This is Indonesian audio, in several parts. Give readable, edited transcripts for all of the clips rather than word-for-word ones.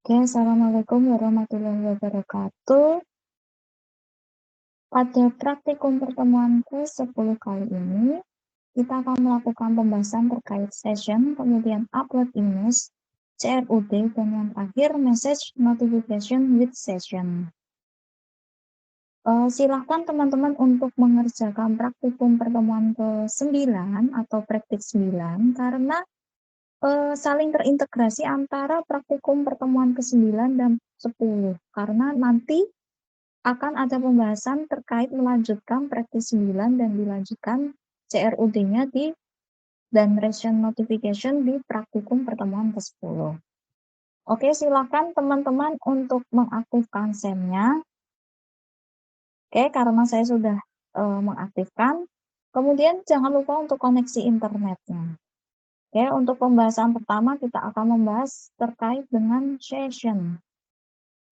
Oke, assalamualaikum warahmatullahi wabarakatuh. Pada praktikum pertemuan ke-10 kali ini, kita akan melakukan pembahasan terkait session, kemudian upload image, CRUD, dan yang terakhir message notification with session. Silahkan teman-teman untuk mengerjakan praktikum pertemuan ke-9 atau praktik 9 karena saling terintegrasi antara praktikum pertemuan ke-9 dan 10 karena nanti akan ada pembahasan terkait melanjutkan praktik 9 dan dilanjutkan CRUD-nya dan ration notification di praktikum pertemuan ke-10. Oke, silakan teman-teman untuk mengaktifkan SEM-nya. Oke, karena saya sudah mengaktifkan, kemudian jangan lupa untuk koneksi internetnya. Oke, untuk pembahasan pertama kita akan membahas terkait dengan session.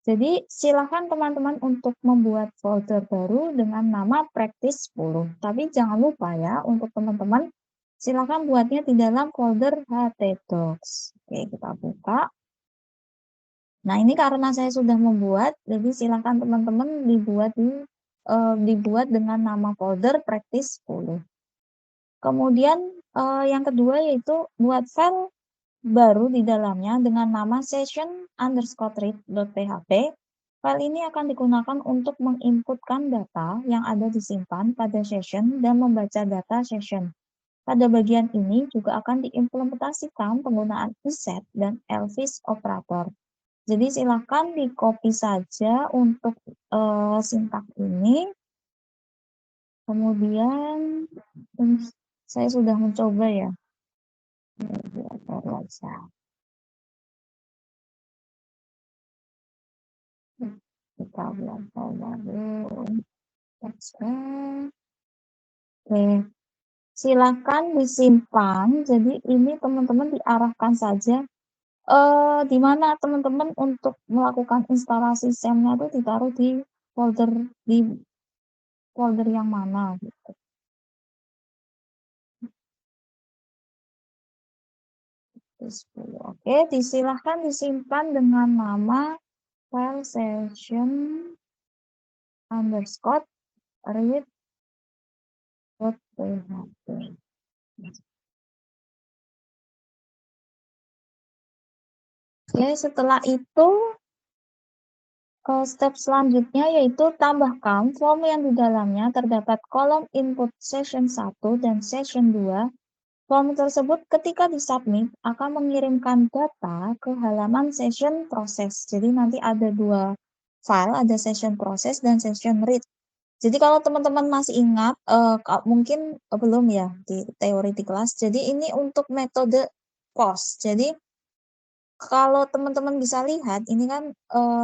Jadi, silakan teman-teman untuk membuat folder baru dengan nama practice 10. Tapi jangan lupa ya, untuk teman-teman, silakan buatnya di dalam folder htdocs. Oke, kita buka. Nah, ini karena saya sudah membuat, jadi silakan teman-teman dibuat dengan nama folder practice 10. Kemudian, yang kedua yaitu buat file baru di dalamnya dengan nama session_read.php. File ini akan digunakan untuk menginputkan data yang ada disimpan pada session dan membaca data session. Pada bagian ini juga akan diimplementasikan penggunaan iset dan elvis operator. Jadi silakan di-copy saja untuk sintak ini. Kemudian saya sudah mencoba ya. Kita buat baru. Oke, silakan disimpan. Jadi ini teman-teman diarahkan saja di mana teman-teman untuk melakukan instalasi SEM-nya itu ditaruh di folder yang mana gitu. Oke, disilahkan disimpan dengan nama file session_read.php. Oke, setelah itu step selanjutnya yaitu tambahkan form yang di dalamnya terdapat kolom input session 1 dan session 2. Form tersebut ketika disubmit akan mengirimkan data ke halaman session proses. Jadi nanti ada dua file, ada session proses dan session read. Jadi kalau teman-teman masih ingat, mungkin belum ya di teori di kelas. Jadi ini untuk metode post. Jadi kalau teman-teman bisa lihat, ini kan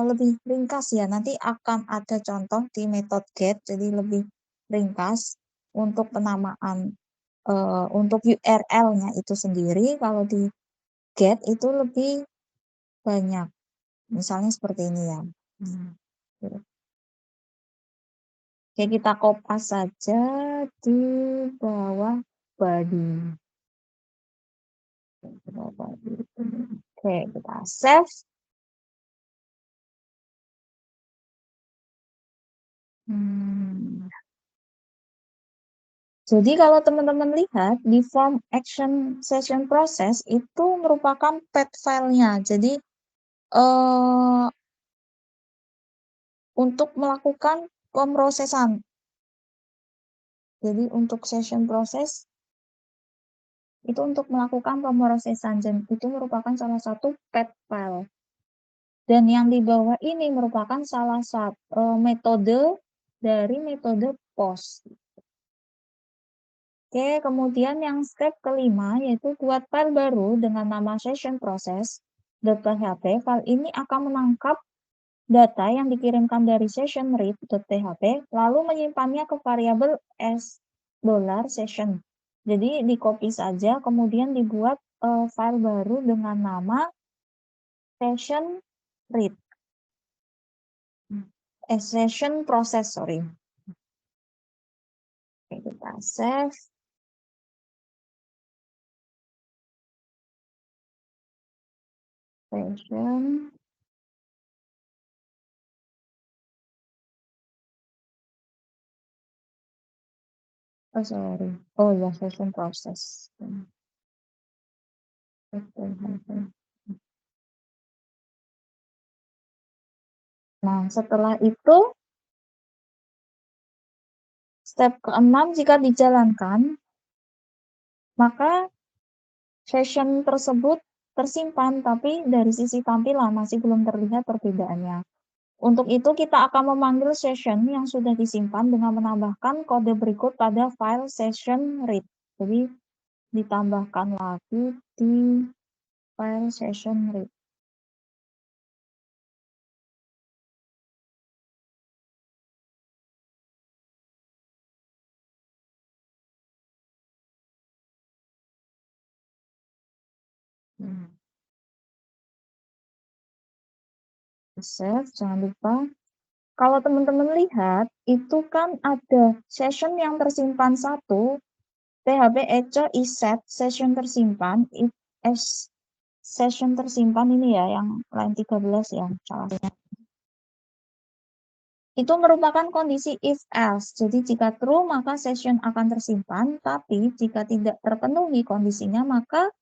lebih ringkas ya. Nanti akan ada contoh di metode get, jadi lebih ringkas untuk penamaan untuk URL-nya itu sendiri. Kalau di get itu lebih banyak. Misalnya seperti ini ya. Oke, kita kopas saja di bawah body. Oke, kita save. Jadi kalau teman-teman lihat di form action session process itu merupakan path file-nya. Jadi untuk melakukan pemrosesan. Jadi untuk session process itu untuk melakukan pemrosesan dan itu merupakan salah satu path file. Dan yang di bawah ini merupakan salah satu metode dari metode post. Oke, kemudian yang step kelima yaitu buat file baru dengan nama session process.php. File ini akan menangkap data yang dikirimkan dari session read.php lalu menyimpannya ke variabel $session. Jadi di copy saja kemudian dibuat file baru dengan nama session read. Session process, sorry. Oke, kita save. Session Oh, sorry. Oh ya, session process. Betul, betul. Nah, setelah itu, step keenam jika dijalankan, maka session tersebut tersimpan, tapi dari sisi tampilan masih belum terlihat perbedaannya. Untuk itu, kita akan memanggil session yang sudah disimpan dengan menambahkan kode berikut pada file session read. Jadi, ditambahkan lagi di file session read. Save, jangan lupa. Kalau teman-teman lihat, itu kan ada session yang tersimpan satu, php echo iset session tersimpan, session tersimpan ini ya, yang line 13 ya, salahnya. Itu merupakan kondisi if else. Jadi jika true, maka session akan tersimpan, tapi jika tidak terpenuhi kondisinya, maka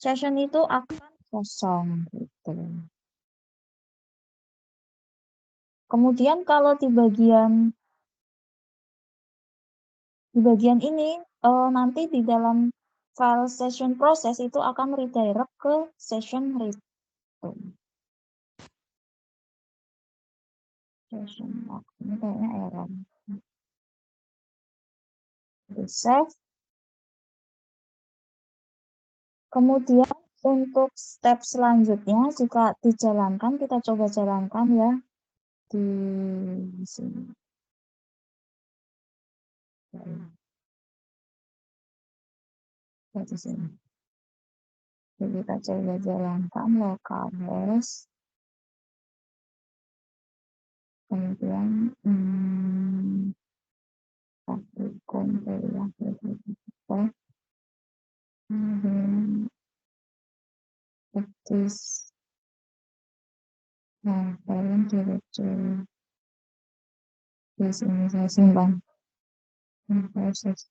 session itu akan kosong gitu. Kemudian kalau di bagian ini nanti di dalam file session process itu akan redirect ke session read. Session log. Ini kayaknya error. Di save. Kemudian untuk step selanjutnya jika dijalankan, kita coba jalankan ya di sini. Di sini. Jadi kita coba jalankan localhost. Kemudian practice kalian directory di sini saya simpan proses.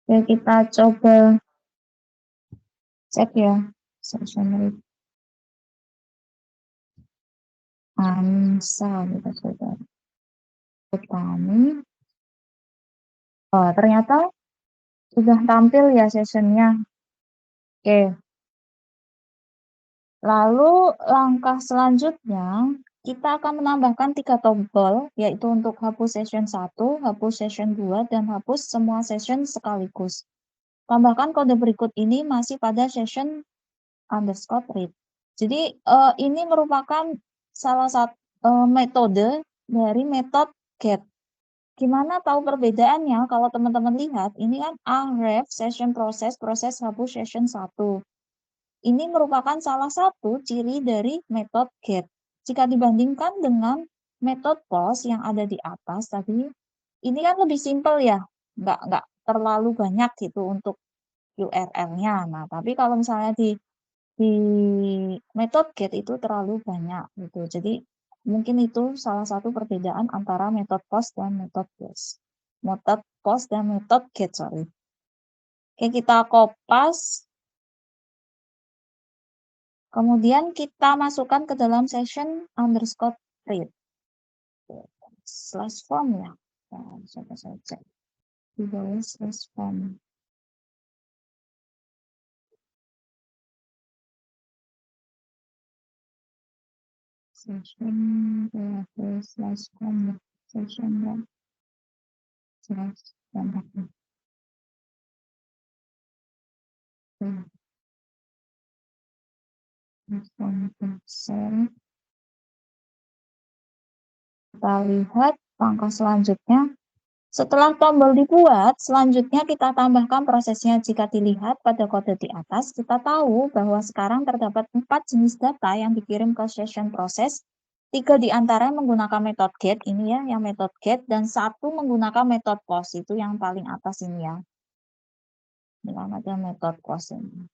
Oke, kita coba cek ya session read ANSA, kita coba kami. Oh, ternyata sudah tampil ya sessionnya. Oke, lalu langkah selanjutnya kita akan menambahkan 3 tombol, yaitu untuk hapus session 1, hapus session 2, dan hapus semua session sekaligus. Tambahkan kode berikut ini masih pada session underscore read. Jadi ini merupakan salah satu metode dari metode get. Gimana tahu perbedaannya? Kalau teman-teman lihat, ini kan aref session process, proses hapus session 1. Ini merupakan salah satu ciri dari metode get. Jika dibandingkan dengan metode post yang ada di atas tadi, ini kan lebih simpel ya, nggak terlalu banyak gitu untuk URL-nya. Nah, tapi kalau misalnya di metode get itu terlalu banyak gitu. Jadi mungkin itu salah satu perbedaan antara metode post dan metode get. Metode post dan metode get, sorry. Oke, kita kopas. Kemudian kita masukkan ke dalam session underscore read. Slash form ya. Nah, coba saya cek. Di bawah slash form. Session slash form. Session dan slash form. Kita lihat langkah selanjutnya. Setelah tombol dibuat, selanjutnya kita tambahkan prosesnya. Jika dilihat pada kode di atas, kita tahu bahwa sekarang terdapat 4 jenis data yang dikirim ke session proses. 3 di antara menggunakan metode get, ini ya, yang metode get, dan 1 menggunakan metode post, itu yang paling atas ini ya. Ini ada metode post ini.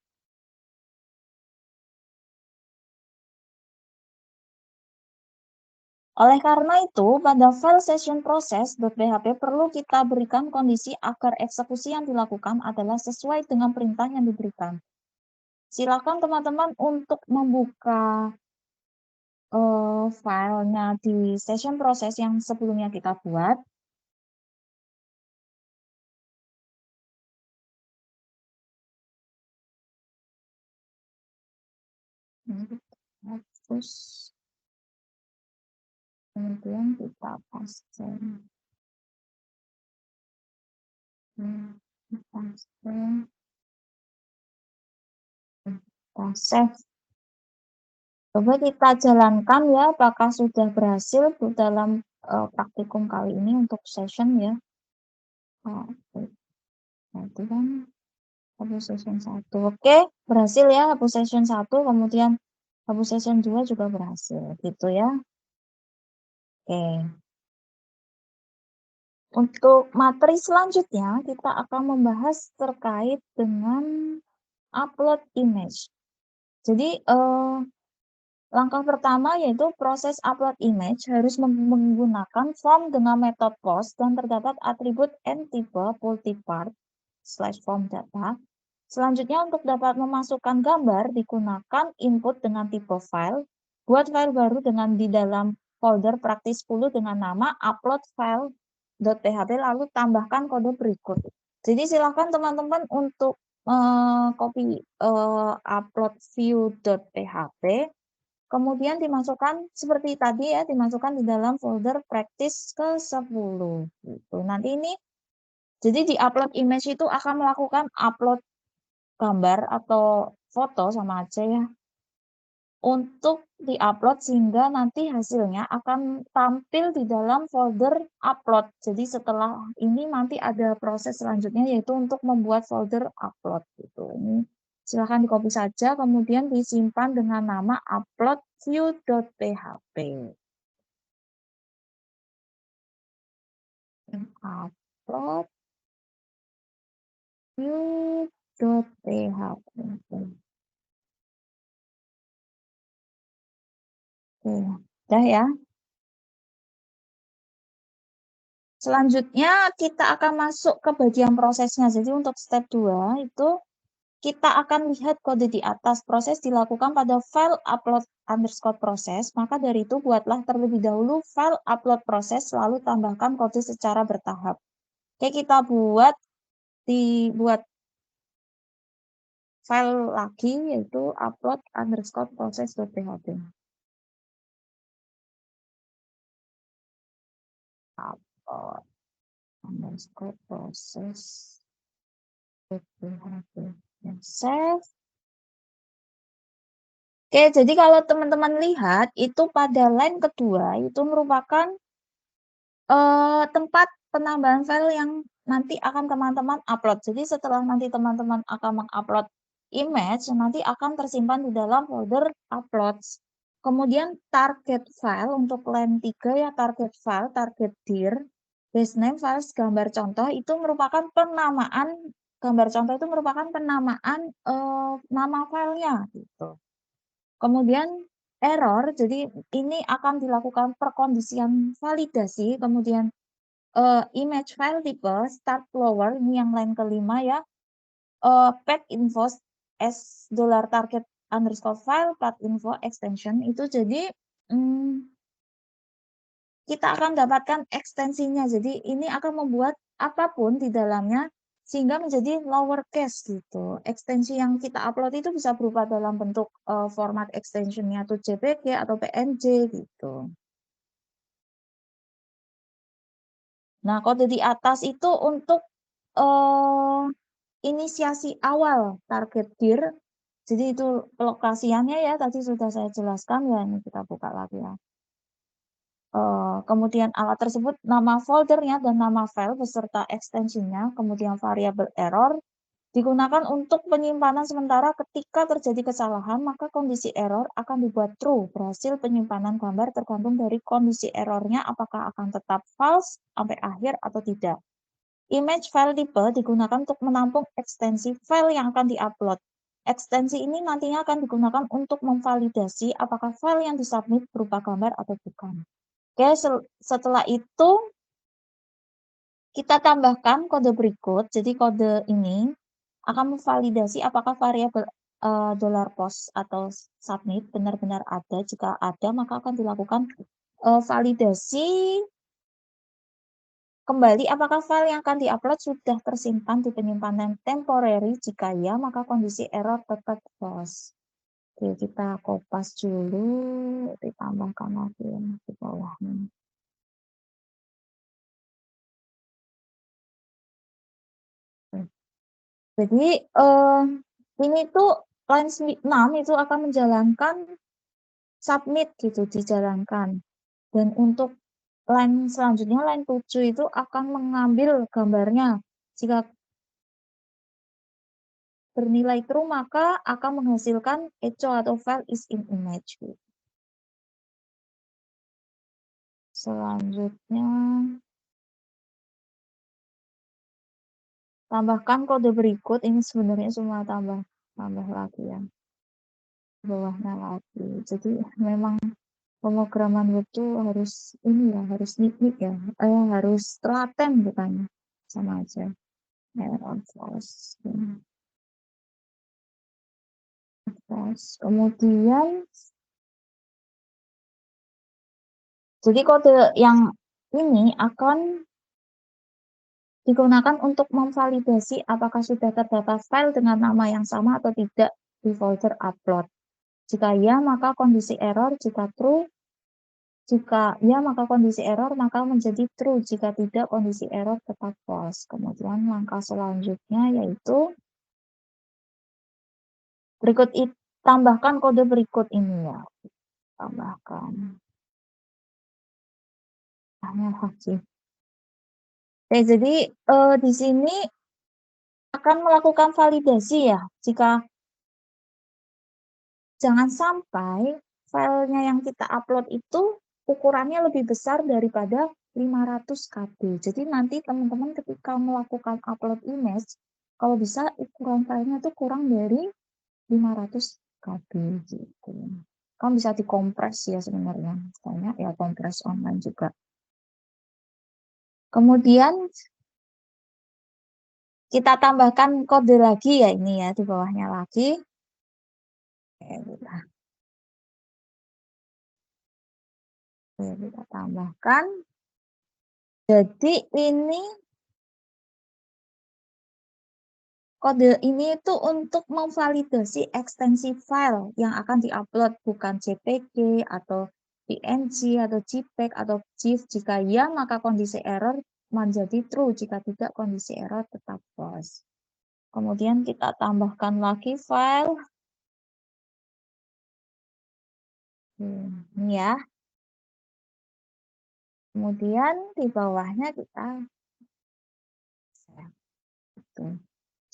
Oleh karena itu, pada file session process.php perlu kita berikan kondisi agar eksekusi yang dilakukan adalah sesuai dengan perintah yang diberikan. Silakan teman-teman untuk membuka filenya di session process yang sebelumnya kita buat. Hapus, kemudian kita paste. Kita save. Coba kita jalankan ya, apakah sudah berhasil dalam praktikum kali ini untuk session ya. Oke, berarti kan hapus session 1. Oke, berhasil ya hapus session 1, kemudian hapus session 2 juga berhasil, gitu ya. Oke. Untuk materi selanjutnya, kita akan membahas terkait dengan upload image. Jadi, langkah pertama yaitu proses upload image harus menggunakan form dengan metode post dan terdapat atribut n-type multipart/form data. Selanjutnya untuk dapat memasukkan gambar digunakan input dengan tipe file. Buat file baru dengan di dalam folder praktis 10 dengan nama upload file.php lalu tambahkan kode berikut. Jadi silakan teman-teman untuk copy upload view.php. Kemudian dimasukkan seperti tadi ya, dimasukkan di dalam folder practice ke-10 gitu. Nanti ini jadi di upload image itu akan melakukan upload gambar atau foto sama aja ya. Untuk diupload sehingga nanti hasilnya akan tampil di dalam folder upload. Jadi setelah ini nanti ada proses selanjutnya yaitu untuk membuat folder upload gitu. Ini silakan di-copy saja kemudian disimpan dengan nama upload view.php. Upload view.php. Oke, udah ya. Selanjutnya kita akan masuk ke bagian prosesnya. Jadi untuk step 2 itu kita akan lihat kode di atas. Proses dilakukan pada file upload underscore proses. Maka dari itu buatlah terlebih dahulu file upload proses lalu tambahkan kode secara bertahap. Oke, kita dibuat file lagi yaitu upload underscore proses.php. Upload underscore proses.php. Save. Oke, jadi kalau teman-teman lihat itu pada line kedua itu merupakan tempat penambahan file yang nanti akan teman-teman upload. Jadi setelah nanti teman-teman akan mengupload image, nanti akan tersimpan di dalam folder uploads. Kemudian target file untuk line 3 ya, target file, target dir, base name files gambar contoh itu merupakan penamaan gambar contoh itu merupakan penamaan nama filenya gitu. Kemudian error, jadi ini akan dilakukan perkondisian validasi, kemudian image file tipe start lower, ini yang line kelima ya, path info as $target underscore file path info extension itu jadi kita akan dapatkan ekstensinya. Jadi ini akan membuat apapun di dalamnya sehingga menjadi lowercase gitu. Ekstensi yang kita upload itu bisa berupa dalam bentuk format extensionnya atau JPG atau PNG gitu. Nah, kode di atas itu untuk inisiasi awal target dir. Jadi itu lokasiannya ya, tadi sudah saya jelaskan ya, ini kita buka lagi ya. Kemudian alat tersebut nama foldernya dan nama file beserta ekstensinya, kemudian variabel error digunakan untuk penyimpanan sementara ketika terjadi kesalahan, maka kondisi error akan dibuat true. Berhasil penyimpanan gambar tergantung dari kondisi errornya apakah akan tetap false sampai akhir atau tidak. Image file type digunakan untuk menampung ekstensi file yang akan diupload. Ekstensi ini nantinya akan digunakan untuk memvalidasi apakah file yang disubmit berupa gambar atau bukan. Oke, setelah itu kita tambahkan kode berikut. Jadi kode ini akan memvalidasi apakah variabel dollar post atau submit benar-benar ada. Jika ada, maka akan dilakukan validasi kembali apakah file yang akan diupload sudah tersimpan di penyimpanan temporary. Jika ya, maka kondisi error tetap false. Oke, kita kopas dulu, ditambahkan lagi di bawahnya. Jadi ini tuh line 6 itu akan menjalankan submit gitu, dijalankan. Dan untuk line selanjutnya, line 7 itu akan mengambil gambarnya. Jika bernilai true, maka akan menghasilkan echo atau file is in image. Selanjutnya, tambahkan kode berikut. Ini sebenarnya semua tambah lagi ya. Bawahnya lagi. Jadi memang pemrograman web itu harus ini ya, harus nik ya, harus telaten bukannya sama aja. Error false. Kemudian, jadi kode yang ini akan digunakan untuk memvalidasi apakah sudah terdapat file dengan nama yang sama atau tidak di folder upload. Jika ya, maka kondisi error. Jika true, jika ya, maka kondisi error, maka menjadi true. Jika tidak, kondisi error tetap false. Kemudian langkah selanjutnya yaitu berikut tambahkan kode berikut ini ya. Tambahkan. Hanya lagi. Oke, jadi di sini akan melakukan validasi ya. Jika jangan sampai filenya yang kita upload itu ukurannya lebih besar daripada 500 KB. Jadi nanti teman-teman ketika melakukan upload image, kalau bisa ukuran filenya itu kurang dari 500 KB gitu. Kan bisa dikompres ya sebenarnya. Misalnya ya kompres online juga. Kemudian kita tambahkan kode lagi ya ini ya di bawahnya lagi. Kita tambahkan. Jadi ini kode ini itu untuk memvalidasi ekstensi file yang akan diupload, bukan JPG atau PNG atau JPEG atau GIF. Jika ya, maka kondisi error menjadi true. Jika tidak, kondisi error tetap false. Kemudian kita tambahkan lagi file. Ini ya. Kemudian di bawahnya kita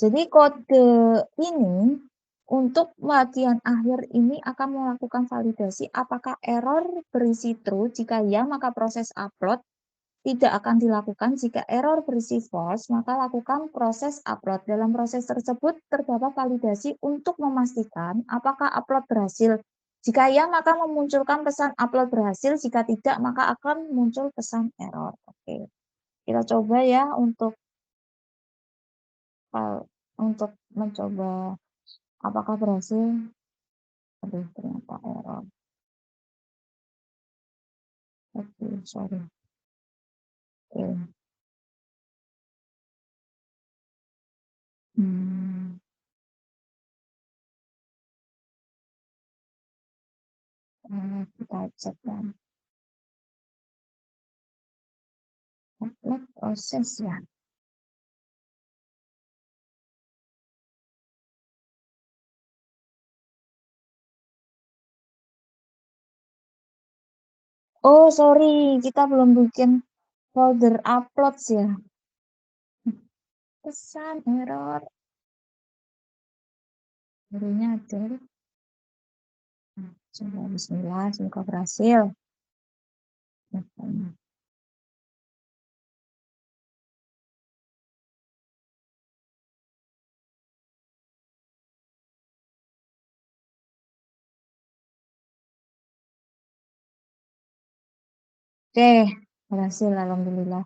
jadi kode ini untuk bagian akhir ini akan melakukan validasi apakah error berisi true. Jika ya, maka proses upload tidak akan dilakukan. Jika error berisi false, maka lakukan proses upload. Dalam proses tersebut terdapat validasi untuk memastikan apakah upload berhasil. Jika ya, maka memunculkan pesan upload berhasil. Jika tidak, maka akan muncul pesan error. Oke, kita coba ya untuk mencoba apakah berhasil. Aduh, ternyata error. Oke, sorry. Oke. Kita cek ya. Upload proses ya. Oh, sorry, kita belum bikin folder upload ya. Pesan error. Barunya ada. Coba bismillah, semoga berhasil. Oke, berhasil alhamdulillah.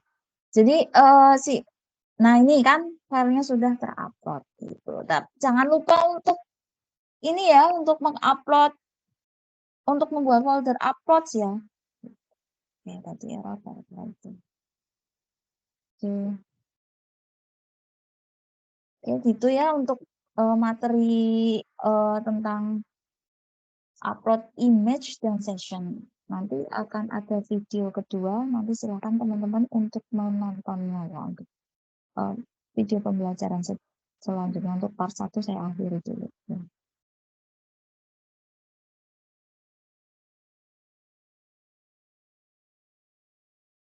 Jadi, nah ini kan filenya sudah ter-upload gitu, jangan lupa untuk ini ya, untuk membuat folder uploads ya. Oke, tadi error balik lagi. Oke. Ya gitu ya untuk, materi, tentang upload image dan session. Nanti akan ada video kedua, nanti silakan teman-teman untuk menontonnya ya, untuk, video pembelajaran selanjutnya. Untuk part 1 saya akhiri dulu, ya.